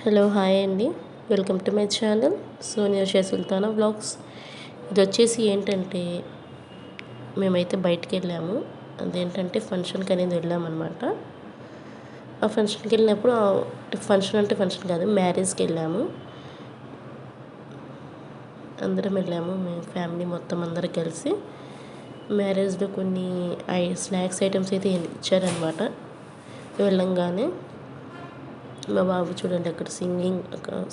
Hello hi అండి, welcome to my channel Sonia Sultana vlogs. ఇది వచ్చేసి ఏంటంటే మేమైతే బయటికి వెళ్ళాము. అదేంటంటే ఫంక్షన్కి అనేది వెళ్ళామన్నమాట. ఆ ఫంక్షన్కి వెళ్ళినప్పుడు ఫంక్షన్ కాదు, మ్యారేజ్కి వెళ్ళాము. అందరం వెళ్ళాము, మేము ఫ్యామిలీ మొత్తం అందరం కలిసి. మ్యారేజ్లో కొన్ని స్నాక్స్ ఐటమ్స్ అయితే ఇచ్చారనమాట. వెళ్ళంగానే మా బాబు చూడండి అక్కడ సింగింగ్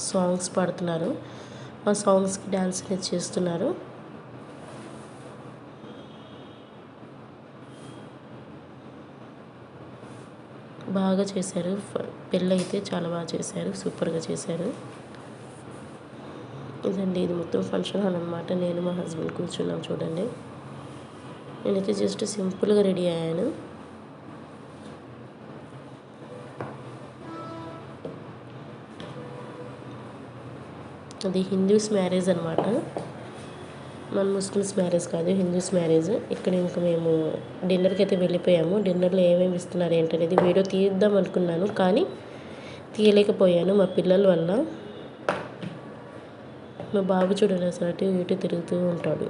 సాంగ్స్ పాడుతున్నారు. ఆ సాంగ్స్కి డ్యాన్స్ అనేది చేస్తున్నారు. బాగా చేశారు. పెళ్ళి అయితే చాలా బాగా చేశారు, సూపర్గా చేశారు. ఇదండి, ఇది మొత్తం ఫంక్షన్ హాల్ అనమాట. నేను మా హస్బెండ్ కూర్చున్నాం చూడండి. నేనైతే జస్ట్ సింపుల్గా రెడీ అయ్యాను. అది హిందూస్ మ్యారేజ్ అనమాట. మన ముస్లిమ్స్ మ్యారేజ్ కాదు, హిందూస్ మ్యారేజ్. ఇక్కడ ఇంకా మేము డిన్నర్కి అయితే వెళ్ళిపోయాము. డిన్నర్లో ఏమేమి ఇస్తున్నారు ఏంటనేది వీడియో తీద్దాం అనుకున్నాను, కానీ తీయలేకపోయాను మా పిల్లల వల్ల. మా బాబు చూడండి అసలు అటు ఇటు తిరుగుతూ ఉంటాడు.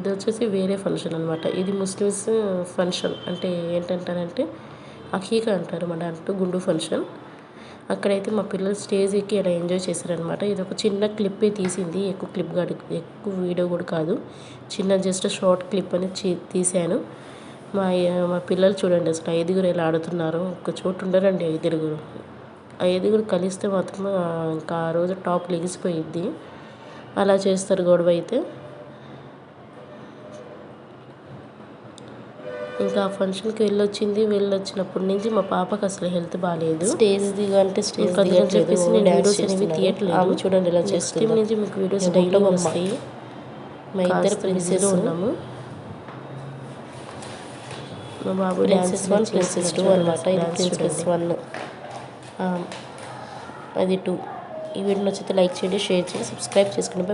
ఇది వచ్చేసి వేరే ఫంక్షన్ అనమాట. ఇది ముస్లిమ్స్ ఫంక్షన్. అంటే ఏంటంటారంటే అకీకా అంటారు మన దాంట్లో, గుండు ఫంక్షన్. అక్కడైతే మా పిల్లలు స్టేజ్ ఎక్కి అలా ఎంజాయ్ చేశారనమాట. ఇది ఒక చిన్న క్లిప్పే తీసింది, ఎక్కువ క్లిప్ కాదు, ఎక్కువ వీడియో కూడా కాదు, చిన్న జస్ట్ షార్ట్ క్లిప్ అని తీశాను. మా పిల్లలు చూడండి అసలు 5గురు ఎలా ఆడుతున్నారు. ఒక చోటు ఉండరండి 5గురు. 5గురు కలిస్తే మాత్రం ఇంకా ఆ రోజు టాప్ లెగిసిపోయిద్ది. అలా చేస్తారు గొడవ అయితే. ఇంకా ఆ ఫంక్షన్కి వెళ్ళొచ్చినప్పటి నుంచి మా పాపకు అసలు హెల్త్ బాగాలేదు. స్టేజ్ దిగంటే స్టేజ్ దిగని చెప్పేసి నేను వీడియోస్ అనేవి తీయట్లేదు. చూడండి ఇలా చేస్తుంది. నుంచి మీకు వీడియోస్ డైలీ వస్తాయి. మా ఇద్దరు ప్రిన్సెస్ ఉన్నాము. మా బాబు ప్రిన్సెస్ 1 ప్రిన్సెస్ 2 అనమాట. ఇది ప్రిన్సెస్ 1, అది 2. ఈ వీడియో నచ్చితే లైక్ చేయండి, షేర్ చేయండి, సబ్స్క్రైబ్ చేసుకోండి.